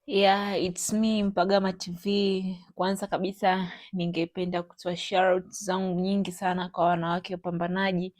Yeah, it's me Mpagama TV. Kwanza kabisa ningependa kutoa shout zangu nyingi sana kwa wanawake wapambanaji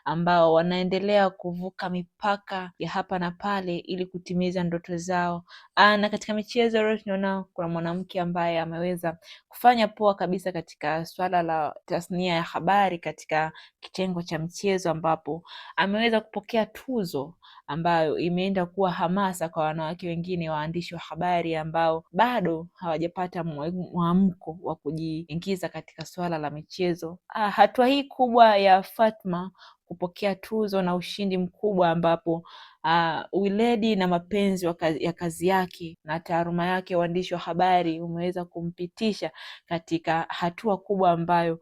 ambao wanaendelea kuvuka mipaka ya hapa na pale ili kutimiza ndoto zao. Na katika michezo leo tunaona kuna mwanamke ambaye ameweza kufanya poa kabisa katika swala la tasnia ya habari katika kitengo cha michezo, ambapo ameweza kupokea tuzo ambayo imeenda kuwa hamasa kwa wanawake wengine waandishi wa habari ambao bado hawajapata mwamko wa kujiingiza katika swala la michezo. Hatua hii kubwa ya Fatma kupokea tuzo na ushindi mkubwa, ambapo weledi na mapenzi ya kazi yake na taaluma yake uandishi wa habari umeweza kumpitisha katika hatua kubwa ambayo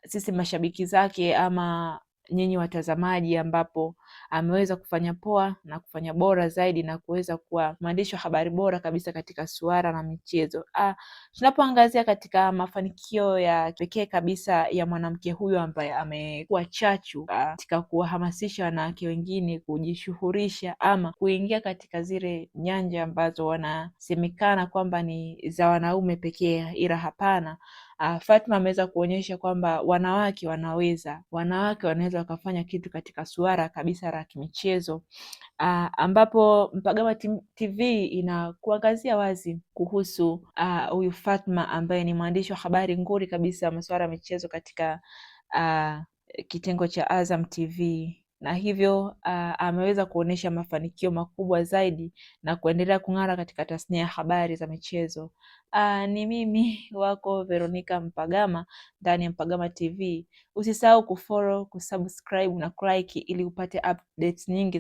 sisi mashabiki zake ama nyinyi watazamaji, ambapo ameweza kufanya poa na kufanya bora zaidi na kuweza kuwa mwandishi wa habari bora kabisa katika suala la michezo. Tunapoangazia katika mafanikio ya pekee kabisa ya mwanamke huyo ambaye amekuwa chachu katika kuwahamasisha wanawake wengine kujishughulisha ama kuingia katika zile nyanja ambazo wanasemekana kwamba ni za wanaume pekee, ila hapana. Fatma ameweza kuonyesha kwamba wanawake wanaweza wakafanya kitu katika suala kabisa la kimichezo, ambapo Mpagama TV inakuangazia wazi kuhusu huyu Fatma ambaye ni mwandishi wa habari nguli kabisa masuala ya michezo katika kitengo cha Azam TV, na hivyo ameweza kuonyesha mafanikio makubwa zaidi na kuendelea kung'ara katika tasnia ya habari za michezo. Ni mimi wako Veronica Mpagama ndani ya Mpagama TV. Usisahau kufollow, kusubscribe na kulike ili upate updates nyingi.